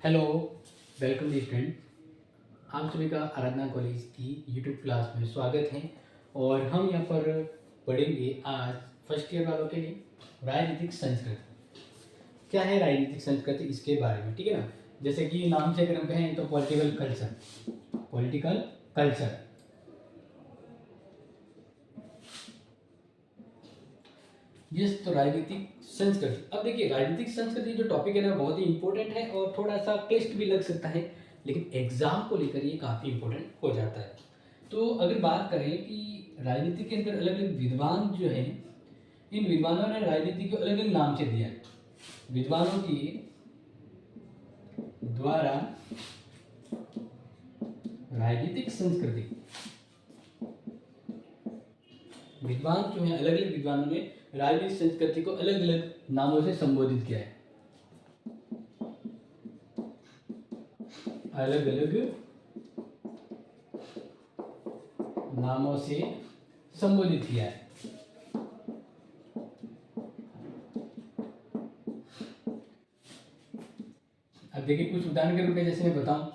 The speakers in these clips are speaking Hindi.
हेलो, वेलकम दी स्टूडेंट। आप सभी का आराधना कॉलेज की यूट्यूब क्लास में स्वागत है। और हम यहाँ पर पढ़ेंगे आज फर्स्ट ईयर वालों के लिए राजनीतिक संस्कृति। क्या है राजनीतिक संस्कृति, इसके बारे में, ठीक है ना। जैसे कि नाम से अगर हम कहें तो political culture, political culture. Yes, तो राजनीतिक संस्कृति। अब देखिए, राजनीतिक संस्कृति जो टॉपिक है ना, बहुत ही इंपॉर्टेंट है और थोड़ा सा टेस्ट भी लग सकता है, लेकिन एग्जाम को लेकर ये काफ़ी इंपॉर्टेंट हो जाता है। तो अगर बात करें कि राजनीति के अंदर अलग अलग विद्वान जो हैं, इन विद्वानों ने राजनीति को अलग अलग नाम से दिया है। विद्वानों की द्वारा राजनीतिक संस्कृति, विद्वान जो है, अलग अलग विद्वानों ने राजनीतिक संस्कृति को अलग अलग नामों से संबोधित किया है, अलग अलग नामों से संबोधित किया है। अब देखिए, कुछ उदाहरण के रूप में जैसे मैं बताऊं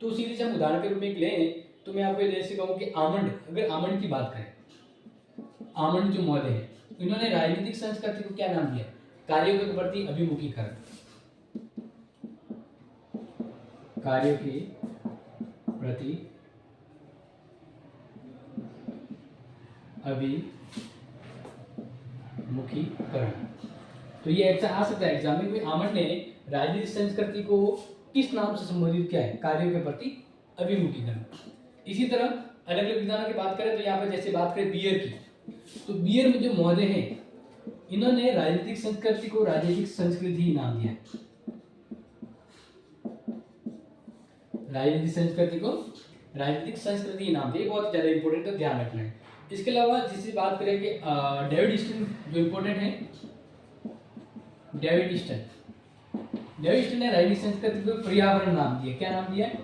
तो सीधे से हम उदाहरण के रूप में लें तो मैं आपको जैसे कहूँ कि आमंड, अगर आमंड की बात करें, आमंड जो महोदय है, इन्होंने राजनीतिक संस्कृति को क्या नाम दिया? कार्यों के प्रति अभिमुखीकरण, कार्यों के प्रति अभिमुखीकरण। तो ये ऐसा आ सकता है एग्जाम में, आमंड ने राजनीतिक संस्कृति को किस नाम से संबोधित किया है? कार्यों के प्रति अभिमुखीकरण। इसी तरह अलग अलग विधानों की बात करें तो यहाँ पर जैसे बात करें बियर की, तो बियर में जो महोदय हैं, इन्होंने राजनीतिक संस्कृति को राजनीतिक संस्कृति ही नाम दिया है। राजनीतिक संस्कृति को राजनीतिक संस्कृति ही नाम दिया, बहुत ज्यादा इंपॉर्टेंट है, ध्यान रखना है। इसके अलावा जिससे बात करें कि डेविड ईस्टन जो इंपॉर्टेंट है, डेविड ईस्टन ने राजनीतिक संस्कृति को पर्यावरण नाम दिया। क्या नाम दिया है?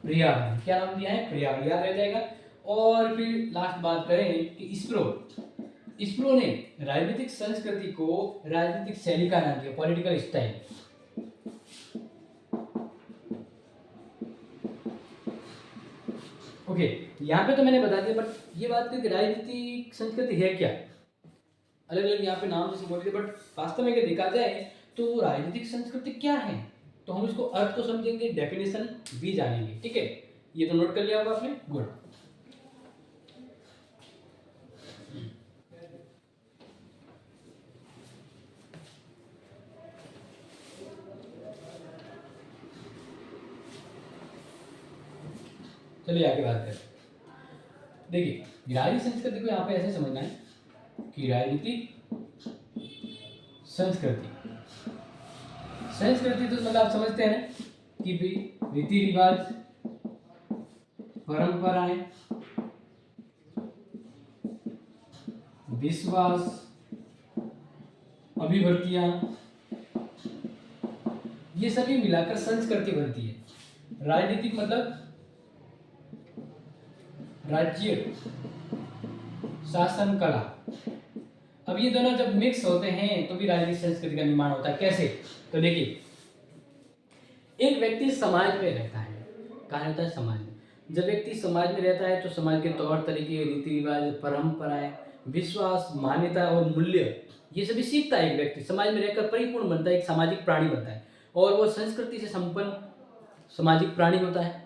पर्यावरण। क्या नाम दिया है? पर्यावरण, याद रह जाएगा। और फिर लास्ट बात करें कि स्प्रो ने राजनीतिक संस्कृति को राजनीतिक शैली का नाम दिया, पॉलिटिकल स्टाइल। ओके, यहाँ पे तो मैंने बता दिया, बट ये बात करके राजनीतिक संस्कृति है क्या, अलग अलग यहाँ पे नाम से संबोधित है, बट वास्तव में अगर देखा जाए तो राजनीतिक संस्कृति क्या है, तो हम इसको अर्थ तो समझेंगे, डेफिनेशन भी जानेंगे, ठीक है। ये तो नोट कर लिया होगा आपने, गुड। चलिए आगे बात करें। देखिए, राजनीतिक संस्कृति को यहाँ पे ऐसे समझना है कि राजनीतिक संस्कृति तो मतलब आप समझते हैं कि रीति रिवाज, परंपराएं, विश्वास, अभिवृत्तियां, ये सभी मिलाकर संस्कृति बनती है। राजनीतिक मतलब राज्य शासन कला। अब ये दोनों जब मिक्स होते हैं तो भी राजनीतिक संस्कृति का निर्माण होता है। कैसे? तो देखिए, एक व्यक्ति समाज में रहता है, कहाँ रहता है? समाज में। जब व्यक्ति समाज में रहता है तो समाज के तौर तरीके, रीति रिवाज, परंपराएं, विश्वास, मान्यता और मूल्य, ये सभी सीखता है। एक व्यक्ति समाज में रहकर परिपूर्ण बनता है, एक सामाजिक प्राणी बनता है, और वो संस्कृति से संपन्न सामाजिक प्राणी होता है।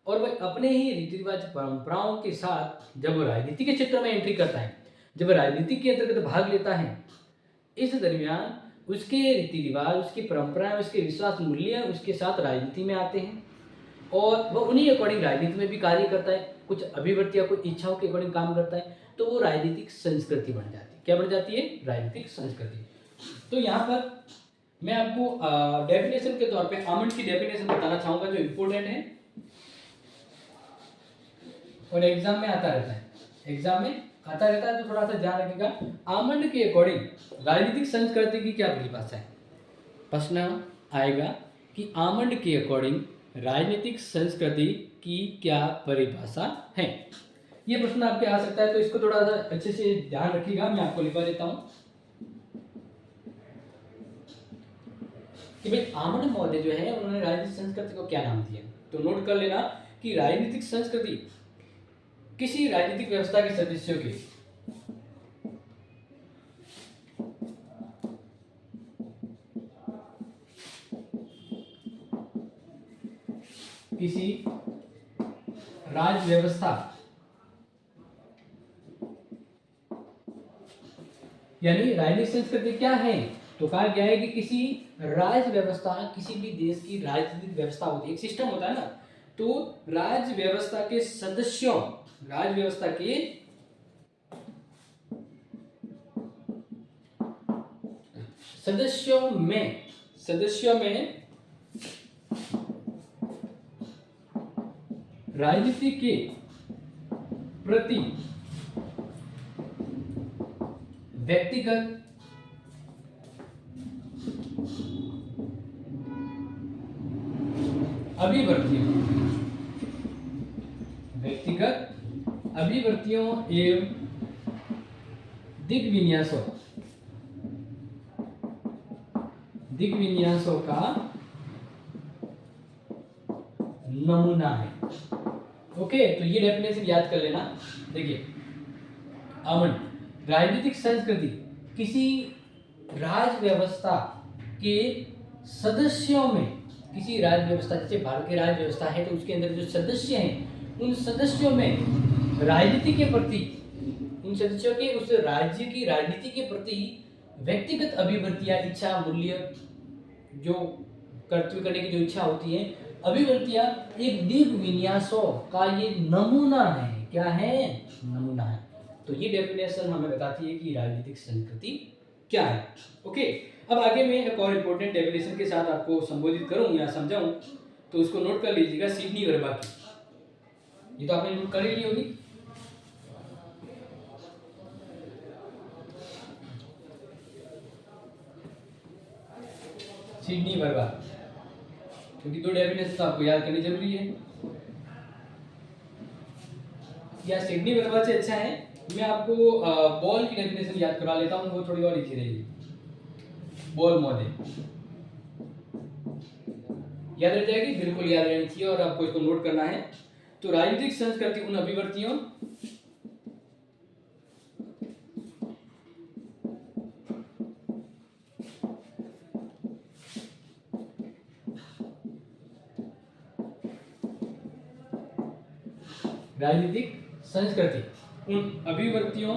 और वह अपने ही रीति रिवाज, परंपराओं के साथ जब वो राजनीति के क्षेत्र में एंट्री करता है, जब राजनीति के अंतर्गत भाग लेता है, इस दरमियान उसके रीति रिवाज, उसकी परंपराएं, उसके विश्वास, मूल्य उसके साथ राजनीति में आते हैं, और वह उन्हीं अकॉर्डिंग राजनीति में भी कार्य करता है, कुछ अभिवृत्तियां, कुछ इच्छाओं के अकॉर्डिंग काम करता है, तो वो राजनीतिक संस्कृति बन जाती है। क्या बन जाती है? राजनीतिक संस्कृति। तो यहाँ पर मैं आपको डेफिनेशन के तौर पे आमंड की डेफिनेशन बताना चाहूंगा, जो इम्पोर्टेंट है और एग्जाम में आता रहता है, तो थोड़ा सा ध्यान रखिएगा। आमंड के अकॉर्डिंग राजनीतिक संस्कृति की क्या परिभाषा है? प्रश्न आएगा कि आमंड के अकॉर्डिंग राजनीतिक संस्कृति की क्या परिभाषा है। ये प्रश्न आपके आ सकता है, तो इसको थोड़ा सा अच्छे से ध्यान रखिएगा। मैं आपको लिखवा देता हूं। कि भाई आमन महोदय जो है उन्होंने राजनीतिक संस्कृति को क्या नाम दिया। तो नोट कर लेना कि राजनीतिक संस्कृति किसी राजनीतिक व्यवस्था के सदस्यों के किसी राज व्यवस्था यानी राजनीतिक संस्कृति क्या है, तो कहा गया है कि किसी राज व्यवस्था, किसी भी देश की राजनीतिक व्यवस्था होती है, एक सिस्टम होता है ना, तो राज व्यवस्था के सदस्यों, राज व्यवस्था के सदस्यों में राजनीति के प्रति व्यक्तिगत अभिवर्तियों एवं दिग्विन्यासों का नमूना है। ओके, तो ये डेफिनेशन याद कर लेना। देखिए, अमन राजनीतिक संस्कृति किसी राज व्यवस्था के सदस्यों में, किसी राज व्यवस्था, जैसे भारत की राज व्यवस्था है तो उसके अंदर जो सदस्य हैं उन सदस्यों में राजनीति के प्रति, उन सदस्यों के उस राज्य की राजनीति के प्रति व्यक्तिगत अभिवृत्तियां, इच्छा, मूल्य, जो कर्तव्य करने की जो इच्छा होती है, अभिवृत्तियां एक दिग विन्यासों का ये नमूना है। क्या है? नमूना है। तो ये डेफिनेशन हमें बताती है कि राजनीतिक संस्कृति क्या है। ओके, अब आगे मैं एक और इम्पोर्टेंट डेफिनेशन के साथ आपको संबोधित करूं या समझाऊं, तो उसको नोट कर लीजिएगा, सिडनी वर्बा की। ये तो आपने नोट कर ही ली होगी। सिडनी वर्बा, क्योंकि दो डेफिनेशन तो आपको याद करनी जरूरी है। या सिडनी वर्बा से अच्छा है मैं आपको बॉल की डेफिनेशन याद करवा लेता हूँ, वो थोड़ी और इजी रहेगी। बॉल मॉडल याद रह जाएगी, बिल्कुल याद रहनी चाहिए और आपको इसको नोट करना है। तो राजनीतिक संस्कृति उन अभिवर्तियों राजनीतिक संस्कृति उन अभिवर्तियों,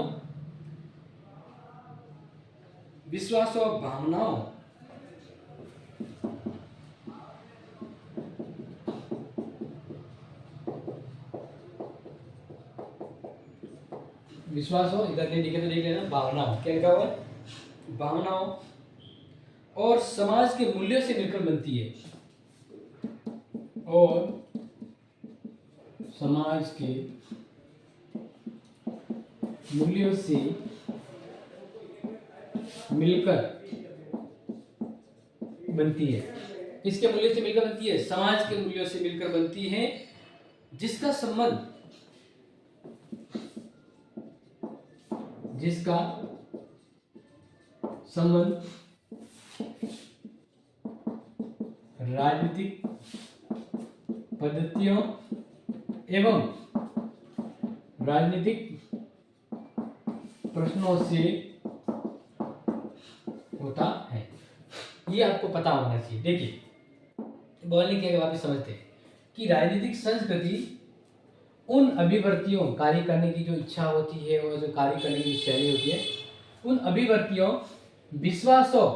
विश्वासों और भावनाओं विश्वासों, इधर नहीं लिखे तो देख लेना, भावनाओं, क्या लिखा हुआ है? भावनाओं और समाज के मूल्यों से मिलकर बनती है, और समाज के मूल्यों से मिलकर बनती है। किसके मूल्यों से मिलकर बनती है? समाज के मूल्यों से मिलकर बनती है, जिसका संबंध राजनीतिक पद्धतियों एवं राजनीतिक प्रश्नों से होता है। ये आपको पता होना चाहिए। देखिए, बोलने के वापस समझते हैं कि राजनीतिक संस्कृति उन अभिवर्तियों, कार्य करने की जो इच्छा होती है और जो कार्य करने की शैली होती है, उन अभिवर्तियों, विश्वासों,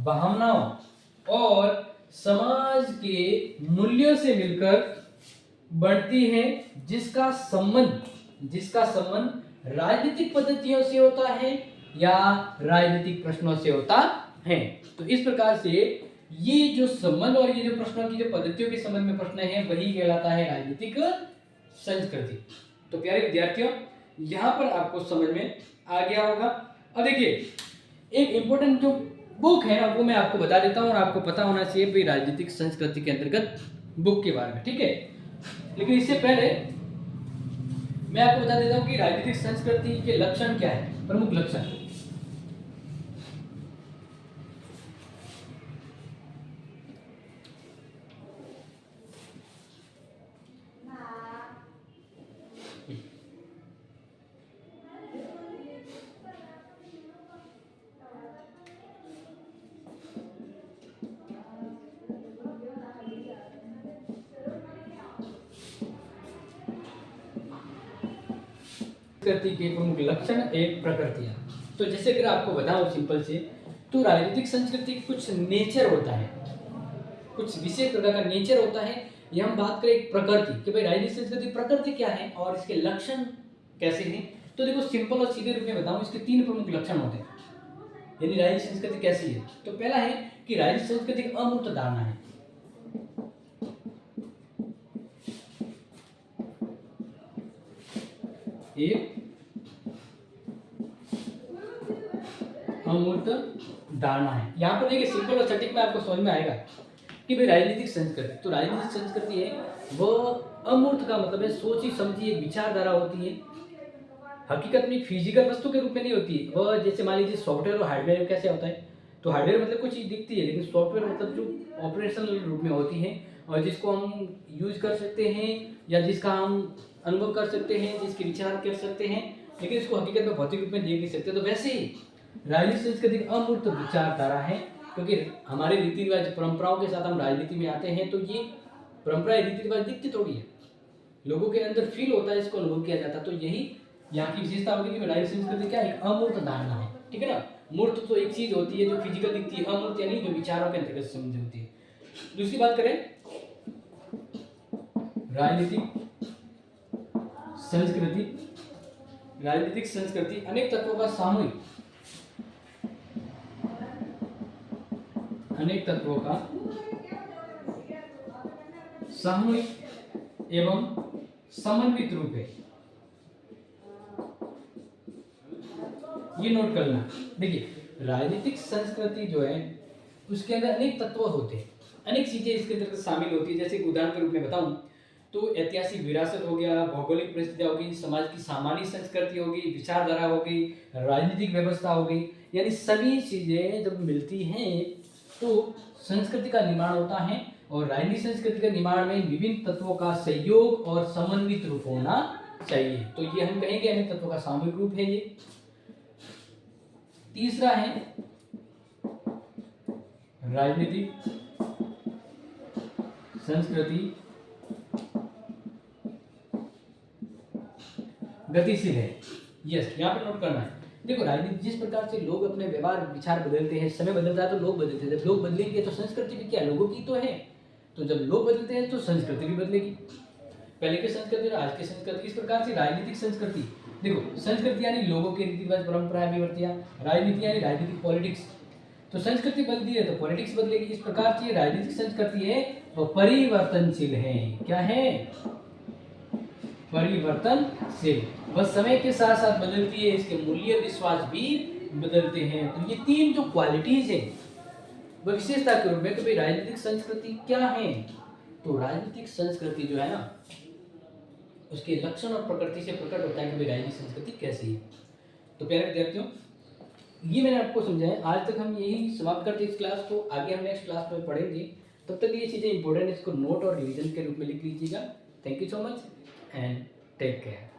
भावनाओं और समाज के मूल्यों से मिलकर बढ़ती है, जिसका संबंध राजनीतिक पद्धतियों से होता है या राजनीतिक प्रश्नों से होता है। तो इस प्रकार से ये जो संबंध और ये जो प्रश्नों की जो पद्धतियों के संबंध में प्रश्न है, वही कहलाता है राजनीतिक संस्कृति। तो प्यारे विद्यार्थियों, यहाँ पर आपको समझ में आ गया होगा। अब देखिए, एक इंपॉर्टेंट जो बुक है ना, वो मैं आपको बता देता हूँ और आपको पता होना चाहिए भाई राजनीतिक संस्कृति के अंतर्गत बुक के बारे में, ठीक है। लेकिन इससे पहले मैं आपको बता देता हूँ कि राजनीतिक संस्कृति के लक्षण क्या है, प्रमुख लक्षण। संस्कृति के प्रमुख लक्षण एवं प्रकृतियां। तो जैसे अगर आपको बताऊं सिंपल से, तो राजनीतिक संस्कृति कुछ नेचर होता है, कुछ विशेष प्रकार का नेचर होता है। ये हम बात करें एक प्रकृति कि भाई राजनीतिक संस्कृति प्रकृति क्या है और इसके लक्षण कैसे हैं। तो देखो सिंपल और सीधे रूप में बताऊं, इसके 3 प्रमुख लक्षण होते हैं, यानी राजनीतिक संस्कृति कैसी है। तो पहला है कि राजनीतिक संस्कृति एक अमूर्त धारणा है। एक अमूर्त धारणा है। यहाँ पर देखिए सिंपल और सटीक में आपको समझ में आएगा कि भाई राजनीतिक संस्कृति, तो राजनीतिक संस्कृति है वह अमूर्त का मतलब है सोची समझी एक विचारधारा होती है। हकीकत में फिजिकल वस्तु के रूप में नहीं होती है वह, जैसे मान लीजिए सॉफ्टवेयर और हार्डवेयर कैसे होता है, तो हार्डवेयर मतलब कुछ चीज़ दिखती है, लेकिन सॉफ्टवेयर मतलब जो ऑपरेशनल रूप में होती है और जिसको हम यूज कर सकते हैं या जिसका हम अनुभव कर सकते हैं, जिसके विचार कर सकते हैं, लेकिन इसको हकीकत में भौतिक रूप में देख नहीं सकते। तो वैसे ही राजनीतिक संस्कृति अमूर्त विचारधारा है, क्योंकि हमारे रीति रिवाज परंपराओं के साथ हम राजनीति में आते हैं, तो ये परंपराएं रीति रिवाज दिखती थोड़ी है, लोगों के अंदर फील होता है, इसको अनुभव किया जाता है। तो यही यहाँ की विशेषता होगी कि राजनीतिक संस्कृति क्या है, अमूर्त धारणा है, ठीक है ना। मूर्त तो एक चीज होती है जो फिजिकल दिखती है, अमूर्त यानी जो विचारों के अंतर्गत समझ होती है। दूसरी बात करें, राजनीतिक संस्कृति, राजनीतिक संस्कृति अनेक तत्वों का सामूहिक, अनेक तत्वों का सामूहिक एवं समन्वित रूप है। ये नोट करना। देखिए राजनीतिक संस्कृति जो है उसके अंदर अनेक तत्व होते हैं, अनेक चीजें इसके अंदर शामिल होती है। जैसे उदाहरण के रूप में बताऊं तो ऐतिहासिक विरासत हो गया, भौगोलिक परिस्थितियां होगी, समाज की सामान्य संस्कृति होगी, विचारधारा होगी, राजनीतिक व्यवस्था होगी, यानी सभी चीजें जब मिलती हैं तो संस्कृति का निर्माण होता है। और राजनीतिक संस्कृति के निर्माण में विभिन्न तत्वों का सहयोग और समन्वित रूप होना चाहिए। तो ये हम कहेंगे अनेक तत्वों का सामूहिक रूप है ये। तीसरा है राजनीतिक संस्कृति गतिशील है। यस, यहाँ पर नोट करना है। देखो राजनीति जिस प्रकार से लोग अपने व्यवहार विचार बदलते हैं, समय बदलता है तो लोग बदलते हैं, जब लोग बदलेंगे तो संस्कृति भी क्या लोगों की तो है, तो जब लोग बदलते हैं तो संस्कृति भी बदलेगी। पहले की संस्कृति और आज की संस्कृति, इस प्रकार से राजनीतिक संस्कृति, देखो संस्कृति यानी लोगों के रीति रिवाज परंपराएं विवर्तियां, राजनीति यानी राजनीतिक पॉलिटिक्स, तो संस्कृति बदलती है तो पॉलिटिक्स बदलेगी। इस प्रकार से राजनीतिक संस्कृति है वो परिवर्तनशील है। क्या है? परिवर्तनशील, वह समय के साथ साथ बदलती है, इसके मूल्य विश्वास भी बदलते हैं। तो ये 3 जो क्वालिटीज है वह विशेषता के रूप में कि भाई राजनीतिक संस्कृति क्या है। तो राजनीतिक संस्कृति जो है ना उसके लक्षण और प्रकृति से प्रकट होता है कि भाई राजनीतिक संस्कृति कैसी है। तो प्यारे विद्यार्थियों, ये मैंने आपको समझाया। आज तक हम यही समाप्त करते इस क्लास को, आगे हम नेक्स्ट क्लास में पढ़ेंगे। तब तक ये चीज़ें इंपॉर्टेंट, इसको नोट और रिवीजन के रूप में लिख लीजिएगा। Thank you so much and take care.